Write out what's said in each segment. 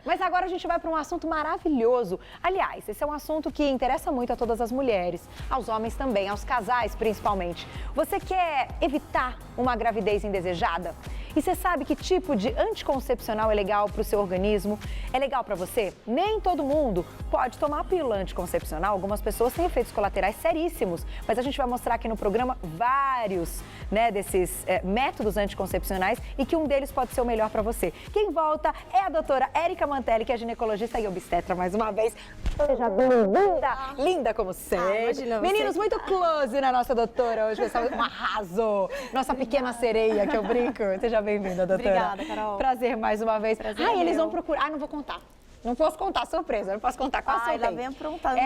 Mas agora a gente vai para um assunto maravilhoso. Aliás, esse é um assunto que interessa muito a todas as mulheres, aos homens também, aos casais principalmente. Você quer evitar uma gravidez indesejada? E você sabe que tipo de anticoncepcional é legal para o seu organismo? É legal para você? Nem todo mundo pode tomar a pílula anticoncepcional. Algumas pessoas têm efeitos colaterais seríssimos, mas a gente vai mostrar aqui no programa vários desses métodos anticoncepcionais e que um deles pode ser o melhor para você. Quem volta é a doutora Érica Mantelli, que é ginecologista e obstetra mais uma vez. Seja bem-vinda! Linda como sempre. Meninos, muito close na nossa doutora hoje, pessoal. Um arraso! Nossa pequena sereia, que eu brinco. Seja bem-vinda, doutora. Obrigada, Carol. Prazer mais uma vez. Prazer Eles vão procurar. Não vou contar. Não posso contar, surpresa. Não posso contar qual a ela vem aprontando.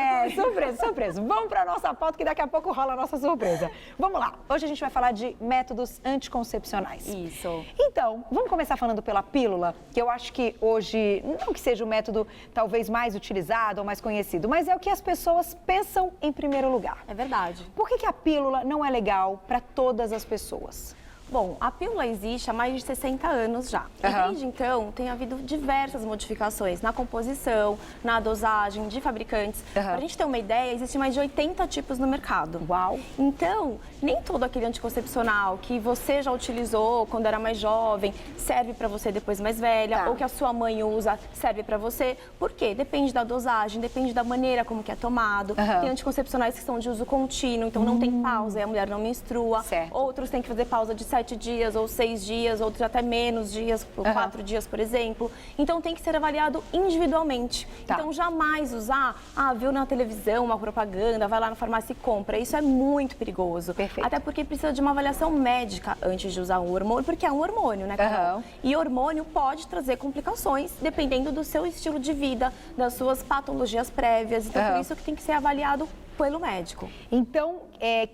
Surpresa. Vamos para a nossa pauta que daqui a pouco rola a nossa surpresa. Vamos lá. Hoje a gente vai falar de métodos anticoncepcionais. Isso. Então, vamos começar falando pela pílula, que eu acho que hoje, não que seja o método talvez mais utilizado ou mais conhecido, mas é o que as pessoas pensam em primeiro lugar. É verdade. Por que a pílula não é legal para todas as pessoas? Bom, a pílula existe há mais de 60 anos já. E desde então, tem havido diversas modificações na composição, na dosagem de fabricantes. Para a gente ter uma ideia, existem mais de 80 tipos no mercado. Uau! Então, nem todo aquele anticoncepcional que você já utilizou quando era mais jovem serve para você depois mais velha, ou que a sua mãe usa serve para você. Por quê? Depende da dosagem, depende da maneira como que é tomado. Tem anticoncepcionais que são de uso contínuo, então não tem pausa e a mulher não menstrua. Certo. Outros têm que fazer pausa de 7 dias ou 6 dias, outros até menos dias, 4 dias, por exemplo. Então tem que ser avaliado individualmente. Então jamais usar, viu na televisão uma propaganda, vai lá na farmácia e compra. Isso é muito perigoso. Perfeito. Até porque precisa de uma avaliação médica antes de usar um hormônio, porque é um hormônio, né, Carol? E hormônio pode trazer complicações dependendo do seu estilo de vida, das suas patologias prévias. Então por isso que tem que ser avaliado pelo médico. Então,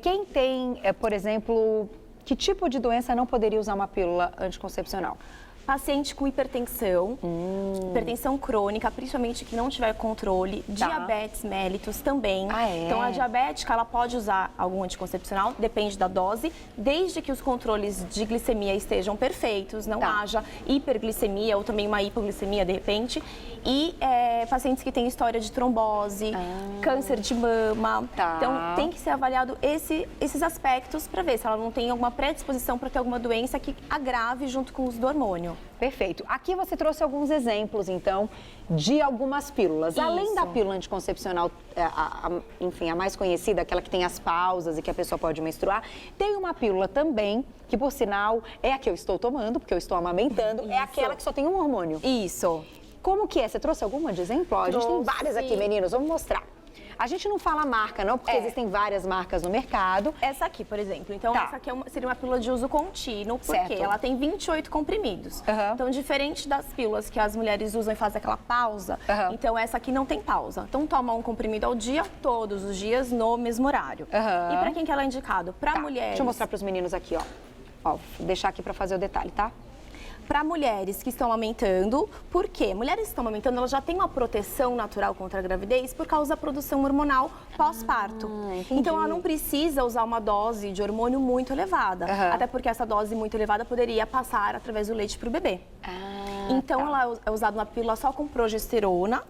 quem tem, por exemplo, que tipo de doença não poderia usar uma pílula anticoncepcional? Paciente com hipertensão, hipertensão crônica, principalmente que não tiver controle, diabetes mellitus também. Então, a diabética, ela pode usar algum anticoncepcional, depende da dose, desde que os controles de glicemia estejam perfeitos, não haja hiperglicemia ou também uma hipoglicemia de repente. E pacientes que têm história de trombose, câncer de mama. Então, tem que ser avaliado esses aspectos para ver se ela não tem alguma predisposição para ter alguma doença que agrave junto com o uso do hormônio. Perfeito. Aqui você trouxe alguns exemplos, então, de algumas pílulas. Além da pílula anticoncepcional, enfim, a mais conhecida, aquela que tem as pausas e que a pessoa pode menstruar, tem uma pílula também, que por sinal é a que eu estou tomando, porque eu estou amamentando, é aquela que só tem um hormônio. Isso. Como que é? Você trouxe alguma de exemplo? A gente tem várias aqui, meninos, vamos mostrar. A gente não fala marca, não, porque existem várias marcas no mercado. Essa aqui, por exemplo. Então, essa aqui seria uma pílula de uso contínuo, porque ela tem 28 comprimidos. Então, diferente das pílulas que as mulheres usam e fazem aquela pausa, então essa aqui não tem pausa. Então, toma um comprimido ao dia, todos os dias, no mesmo horário. E para quem que ela é indicado? Para mulheres... Deixa eu mostrar para os meninos aqui, ó. Vou deixar aqui para fazer o detalhe, tá? Para mulheres que estão amamentando, por quê? Mulheres que estão amamentando, elas já têm uma proteção natural contra a gravidez por causa da produção hormonal pós-parto. Então, ela não precisa usar uma dose de hormônio muito elevada, até porque essa dose muito elevada poderia passar através do leite para o bebê. Então, ela é usada uma pílula só com progesterona,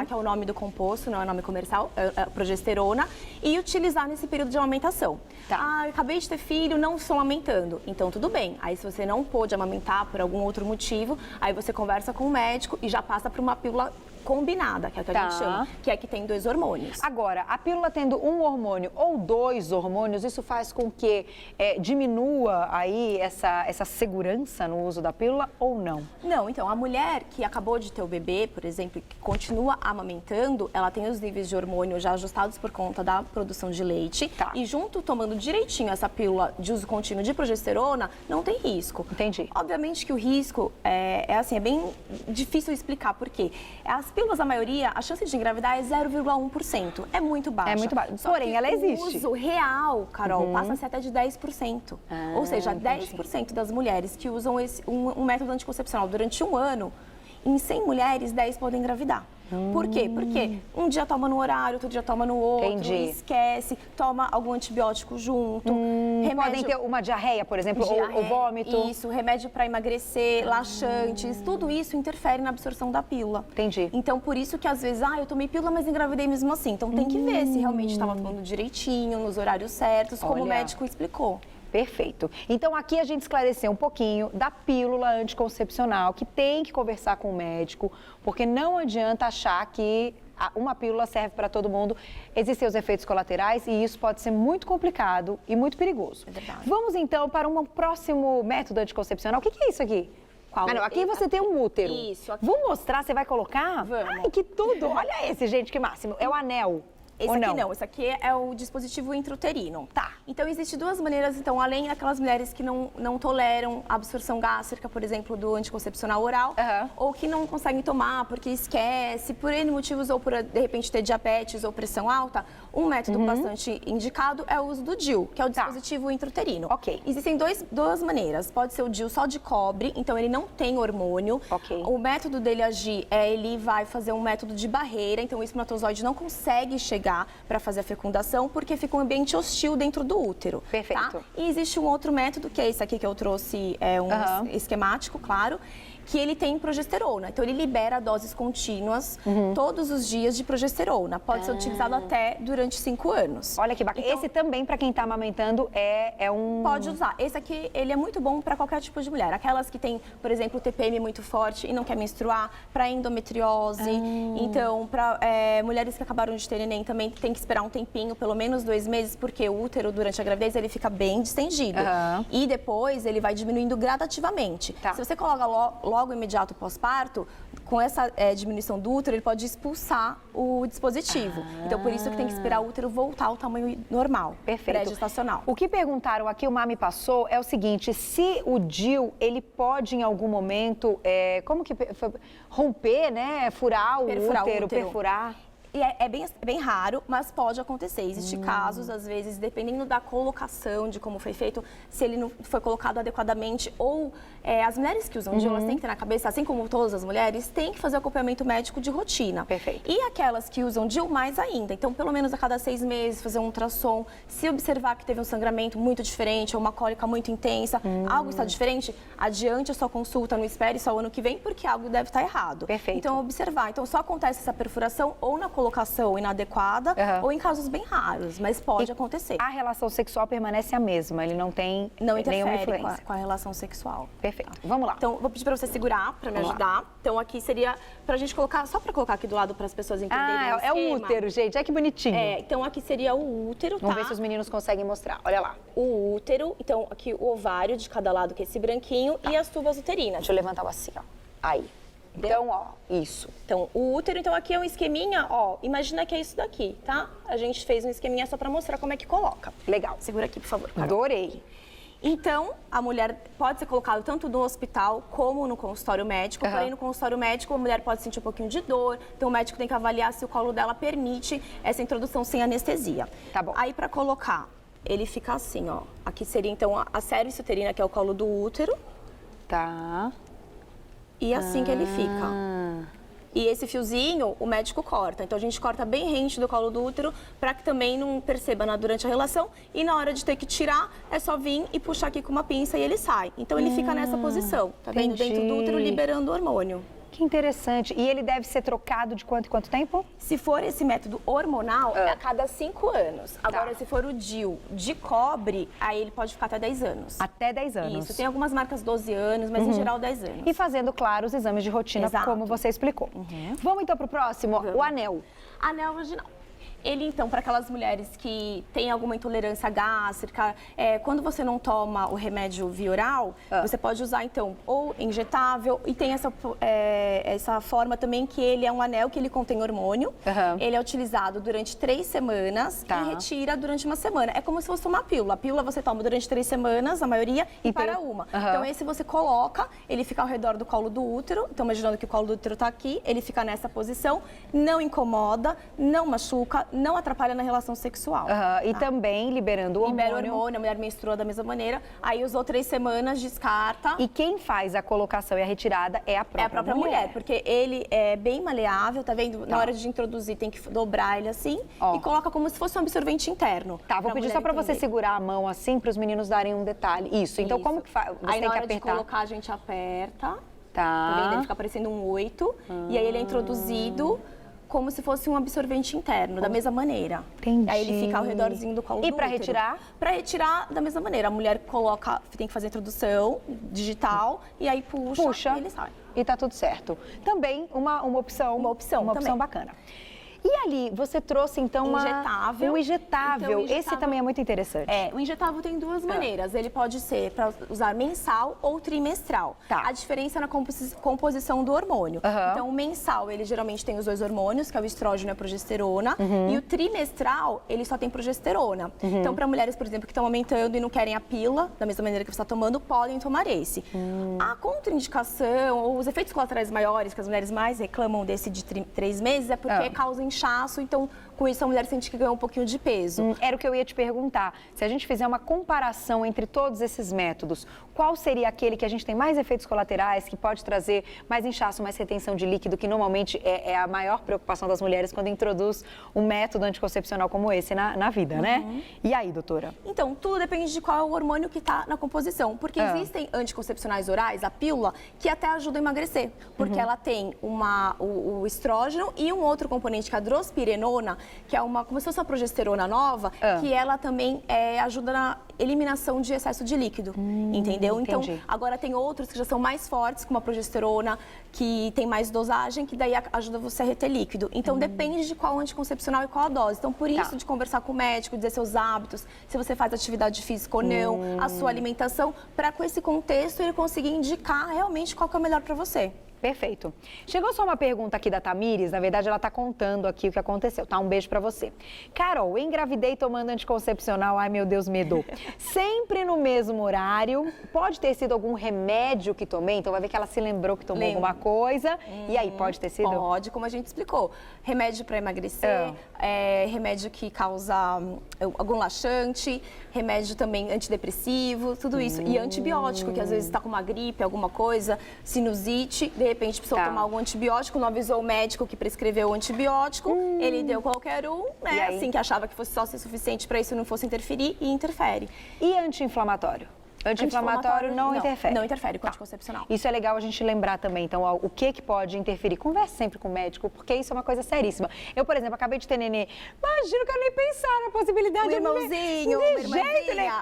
que é o nome do composto, não é o nome comercial, é progesterona, e utilizar nesse período de amamentação. Eu acabei de ter filho, não estou amamentando. Então, tudo bem. Aí, se você não pôde amamentar por algum outro motivo, aí você conversa com o médico e já passa para uma pílula combinada, que é o que a gente chama, que é que tem 2 hormônios. Agora, a pílula tendo um hormônio ou 2 hormônios, isso faz com que diminua aí essa segurança no uso da pílula ou não? Não, então, a mulher que acabou de ter o bebê, por exemplo, que continua amamentando, ela tem os níveis de hormônio já ajustados por conta da produção de leite. E junto, tomando direitinho essa pílula de uso contínuo de progesterona, não tem risco. Entendi. Obviamente que o risco é bem difícil explicar, por quê? As pílulas, a maioria, a chance de engravidar é 0,1%. É muito baixa. É muito baixa. Porém, ela existe. O uso real, Carol, passa a ser até de 10%. Ou seja, 10% das mulheres que usam um método anticoncepcional durante um ano, em 100 mulheres, 10 podem engravidar. Por quê? Porque um dia toma no horário, outro dia toma no outro, esquece, toma algum antibiótico junto. Podem ter uma diarreia, por exemplo, ou vômito. Isso, remédio para emagrecer, laxantes, tudo isso interfere na absorção da pílula. Entendi. Então, por isso que às vezes, eu tomei pílula, mas engravidei mesmo assim. Então, tem que ver se realmente estava tomando direitinho, nos horários certos, como o médico explicou. Perfeito. Então, aqui a gente esclareceu um pouquinho da pílula anticoncepcional, que tem que conversar com o médico, porque não adianta achar que uma pílula serve para todo mundo. Existem os efeitos colaterais e isso pode ser muito complicado e muito perigoso. É verdade. Vamos, então, para um próximo método anticoncepcional. O que é isso aqui? Qual? Não, aqui você tem um útero. Isso. Aqui. Vamos mostrar? Você vai colocar? Vamos. Ai, que tudo! Olha esse, gente, que máximo. É o anel. Esse aqui não, esse aqui é o dispositivo intrauterino. Tá. Então, existem duas maneiras, então, além daquelas mulheres que não toleram a absorção gástrica, por exemplo, do anticoncepcional oral, ou que não conseguem tomar porque esquece, por N motivos, ou por, de repente, ter diabetes ou pressão alta, um método bastante indicado é o uso do DIU, que é o dispositivo intrauterino. Ok. Existem duas maneiras. Pode ser o DIU só de cobre, então ele não tem hormônio. Ok. O método dele agir ele vai fazer um método de barreira, então o espermatozoide não consegue chegar para fazer a fecundação, porque fica um ambiente hostil dentro do útero. Perfeito. Tá? E existe um outro método, que é esse aqui que eu trouxe, esquemático, claro, que ele tem progesterona. Então, ele libera doses contínuas todos os dias de progesterona. Pode ser utilizado até durante 5 anos. Olha que bacana. Então, esse também, para quem está amamentando, é um... Pode usar. Esse aqui, ele é muito bom para qualquer tipo de mulher. Aquelas que têm, por exemplo, o TPM muito forte e não quer menstruar, para endometriose. Então, para mulheres que acabaram de ter neném também tem que esperar um tempinho, pelo menos 2 meses, porque o útero, durante a gravidez, ele fica bem distendido. E depois, ele vai diminuindo gradativamente. Tá. Se você coloca logo imediato pós-parto, com essa diminuição do útero, ele pode expulsar o dispositivo. Então, por isso que tem que esperar o útero voltar ao tamanho normal, pré-gestacional. O que perguntaram aqui, o Má me passou, é o seguinte, se o DIU, ele pode em algum momento, romper, né, furar o útero, perfurar? E é bem raro, mas pode acontecer. Existem casos, às vezes, dependendo da colocação, de como foi feito, se ele não foi colocado adequadamente, ou as mulheres que usam DIU, elas têm que ter na cabeça, assim como todas as mulheres, têm que fazer acompanhamento médico de rotina. Perfeito. E aquelas que usam DIU, mais ainda. Então, pelo menos a cada 6 meses, fazer um ultrassom. Se observar que teve um sangramento muito diferente, ou uma cólica muito intensa, algo está diferente, adiante a sua consulta, não espere só o ano que vem, porque algo deve estar errado. Perfeito. Então, observar. Então, só acontece essa perfuração ou na colocação inadequada ou em casos bem raros, mas pode acontecer. A relação sexual permanece a mesma, ele não tem nenhuma influência. Com a relação sexual. Perfeito. Vamos lá. Então, vou pedir para você segurar, para me ajudar. Então, aqui seria para a gente colocar, só para colocar aqui do lado para as pessoas entenderem o é o útero, gente. Que bonitinho. Então, aqui seria o útero, Vamos ver se os meninos conseguem mostrar. Olha lá. O útero, então, aqui o ovário de cada lado, que é esse branquinho, e as tubas uterinas. Deixa eu levantar assim, ó. Aí. Então, isso. Então, o útero, então, aqui é um esqueminha, imagina que é isso daqui, tá? A gente fez um esqueminha só pra mostrar como é que coloca. Legal. Segura aqui, por favor. Adorei. Então, a mulher pode ser colocada tanto no hospital como no consultório médico. Porém, no consultório médico, a mulher pode sentir um pouquinho de dor. Então, o médico tem que avaliar se o colo dela permite essa introdução sem anestesia. Tá bom. Aí, pra colocar, ele fica assim, ó. Aqui seria, então, a cervix uterina, que é o colo do útero. Tá. E assim que ele fica. E esse fiozinho, o médico corta. Então, a gente corta bem rente do colo do útero para que também não perceba durante a relação. E na hora de ter que tirar, é só vir e puxar aqui com uma pinça e ele sai. Então, ele fica nessa posição, tá vendo? Dentro do útero, liberando o hormônio. Que interessante. E ele deve ser trocado de quanto em quanto tempo? Se for esse método hormonal, é a cada 5 anos. Agora, se for o DIU de cobre, aí ele pode ficar até 10 anos. Até 10 anos. Isso, tem algumas marcas 12 anos, mas em geral 10 anos. E fazendo, claro, os exames de rotina, como você explicou. Vamos então para o próximo, o anel. Anel vaginal. Ele, então, para aquelas mulheres que têm alguma intolerância gástrica, quando você não toma o remédio via oral, você pode usar, então, ou injetável, e tem essa forma também que ele é um anel que ele contém hormônio. Ele é utilizado durante 3 semanas e retira durante 1 semana. É como se fosse uma pílula. A pílula você toma durante 3 semanas, a maioria, e para uma. Então, esse você coloca, ele fica ao redor do colo do útero. Então, imaginando que o colo do útero está aqui, ele fica nessa posição, não incomoda, não machuca, não atrapalha na relação sexual. E também liberando o hormônio. Libera o hormônio, a mulher menstrua da mesma maneira, aí usou 3 semanas, descarta. E quem faz a colocação e a retirada é a própria mulher. É a própria mulher, porque ele é bem maleável, tá vendo? Na hora de introduzir tem que dobrar ele assim e coloca como se fosse um absorvente interno. Tá, vou pedir só pra você segurar a mão assim, para os meninos darem um detalhe. Isso, então como que faz? Você aí tem na que hora de apertar. colocar, a gente aperta. Tá. Tá vendo? Ele fica parecendo um 8. E aí ele é introduzido como se fosse um absorvente interno, da mesma maneira. Entendi. Aí ele fica ao redorzinho do colo do E pra útero. retirar? Pra retirar, da mesma maneira. A mulher coloca, tem que fazer a introdução digital e aí puxa e ele sai. E tá tudo certo. Também uma opção. Uma opção bacana. E ali, você trouxe então injetável. um injetável. Então, Esse também é muito interessante. O injetável tem 2 maneiras. Ele pode ser para usar mensal ou trimestral. Tá. A diferença é na composição do hormônio. Então, o mensal, ele geralmente tem os 2 hormônios, que é o estrógeno e a progesterona. E o trimestral, ele só tem progesterona. Então, para mulheres, por exemplo, que estão aumentando e não querem a pílula, da mesma maneira que você está tomando, podem tomar esse. A contraindicação, ou os efeitos colaterais maiores, que as mulheres mais reclamam desse de 3 meses, é porque causa inchaço, então com isso a mulher sente que ganhou um pouquinho de peso. Era o que eu ia te perguntar. Se a gente fizer uma comparação entre todos esses métodos, qual seria aquele que a gente tem mais efeitos colaterais, que pode trazer mais inchaço, mais retenção de líquido, que normalmente é a maior preocupação das mulheres quando introduz um método anticoncepcional como esse na vida, né? E aí, doutora? Então, tudo depende de qual é o hormônio que está na composição, porque existem anticoncepcionais orais, a pílula, que até ajudam a emagrecer, porque ela tem o estrógeno e um outro componente, que é a drospirenona, que é como se fosse uma progesterona nova, que ela também ajuda na eliminação de excesso de líquido, entendeu? Então, agora tem outros que já são mais fortes, como a progesterona, que tem mais dosagem, que daí ajuda você a reter líquido. Então, depende de qual anticoncepcional e qual a dose. Então, por isso de conversar com o médico, dizer seus hábitos, se você faz atividade física ou não, a sua alimentação, para com esse contexto ele conseguir indicar realmente qual que é o melhor para você. Perfeito. Chegou só uma pergunta aqui da Tamires, na verdade ela está contando aqui o que aconteceu, tá? Um beijo pra você. Carol, engravidei tomando anticoncepcional, ai meu Deus, medo. Sempre no mesmo horário, pode ter sido algum remédio que tomei? Então vai ver que ela se lembrou que tomou alguma coisa, e aí pode ter sido? Pode, como a gente explicou. Remédio para emagrecer, remédio que causa algum laxante, remédio também antidepressivo, tudo isso. E antibiótico, que às vezes está com uma gripe, alguma coisa, sinusite, de repente precisou tomar algum antibiótico, não avisou o médico que prescreveu o antibiótico, ele deu qualquer um, né? Assim, que achava que fosse só ser suficiente para isso não fosse interferir e interfere. E anti-inflamatório? Anti-inflamatório não interfere? Não interfere com anticoncepcional. Isso é legal a gente lembrar também, então, o que pode interferir. Converse sempre com o médico, porque isso é uma coisa seríssima. Eu, por exemplo, acabei de ter nenê. Imagina, eu quero nem pensar na possibilidade de irmãozinho, de jeito nenhum.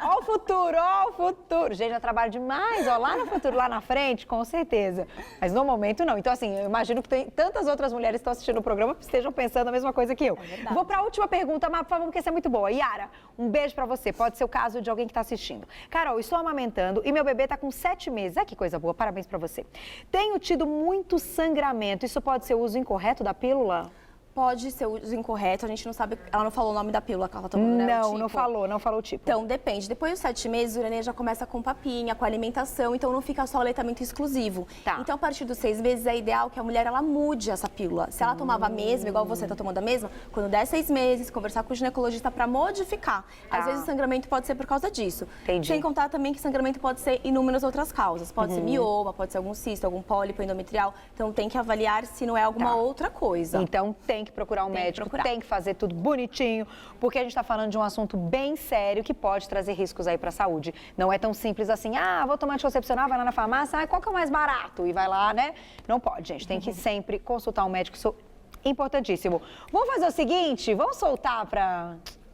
Ó o futuro, ó o futuro. Gente, já trabalho demais, ó, lá no futuro, lá na frente, com certeza. Mas no momento, não. Então, assim, eu imagino que tem tantas outras mulheres que estão assistindo o programa que estejam pensando a mesma coisa que eu. Vou para a última pergunta, mas por favor, porque essa é muito boa. Yara, um beijo para você. Pode ser o caso de alguém que está assistindo. Carol, estou amamentando e meu bebê está com 7 meses. Ah, que coisa boa, parabéns para você. Tenho tido muito sangramento. Isso pode ser o uso incorreto da pílula? Pode ser uso incorreto, a gente não sabe, ela não falou o nome da pílula que ela tá tomando, né? Não falou o tipo. Então, depende. Depois dos 7 meses, o neném já começa com papinha, com alimentação, então não fica só o aleitamento exclusivo. Então, a partir dos 6 meses, é ideal que a mulher, ela mude essa pílula. Se ela tomava a mesma, igual você tá tomando a mesma, quando der 6 meses, conversar com o ginecologista para modificar. Às vezes, o sangramento pode ser por causa disso. Sem contar também que sangramento pode ser inúmeras outras causas. Pode ser mioma, pode ser algum cisto, algum pólipo endometrial. Então, tem que avaliar se não é alguma outra coisa. Então, tem que procurar um médico, tem que fazer tudo bonitinho, porque a gente está falando de um assunto bem sério que pode trazer riscos aí para a saúde. Não é tão simples assim, vou tomar anticoncepcional, vai lá na farmácia, qual que é o mais barato? E vai lá, né? Não pode, gente. Tem que sempre consultar um médico, isso é importantíssimo. Vamos fazer o seguinte, vamos soltar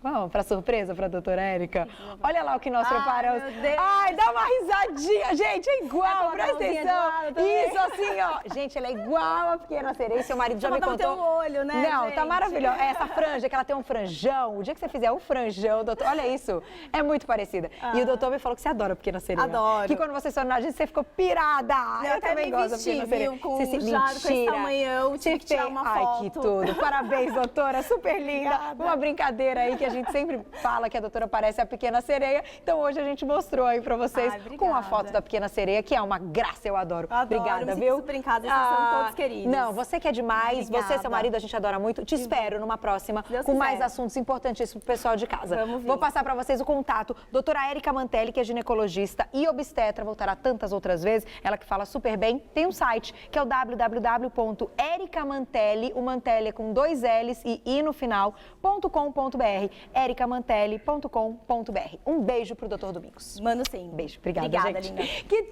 Vamos para surpresa para a doutora Érica? Olha lá o que nós preparamos. Ai, dá uma risadinha, gente, é igual, presta atenção. Isso, assim, ó. Gente, ela é igual a pequena sereia, seu marido já me contou. O olho, né, Não, gente? tá maravilhosa. Essa franja, que ela tem um franjão. O dia que você fizer um franjão, doutor, olha isso, é muito parecida. E o doutor me falou que você adora a pequena sereia. Adoro. Que quando você se tornou a gente, você ficou pirada. Eu também gosto da pequena sereia. Com você se com esse tamanhão, tive que tirar uma foto. Ai, que tudo. Parabéns, doutora, super linda. Uma brincadeira aí que a gente sempre fala que a doutora parece a Pequena Sereia, então hoje a gente mostrou aí pra vocês com a foto da Pequena Sereia, que é uma graça, eu adoro. Obrigada, me viu? super em casa, vocês são todos queridos. Não, você que é demais, Obrigada. você e seu marido, a gente adora muito. Te espero numa próxima Deus com quiser. mais assuntos importantíssimos pro pessoal de casa. Vamos vir. Vou passar pra vocês o contato. Doutora Érica Mantelli, que é ginecologista e obstetra, voltará tantas outras vezes. Ela que fala super bem. Tem um site que é o www.ericamantelli, o Mantelli é com 2 L's e I no final, .com.br, ericamantelli.com.br. Um beijo pro Dr. Domingos. Mando sim. Beijo. Obrigada, Obrigada, gente. linda. Que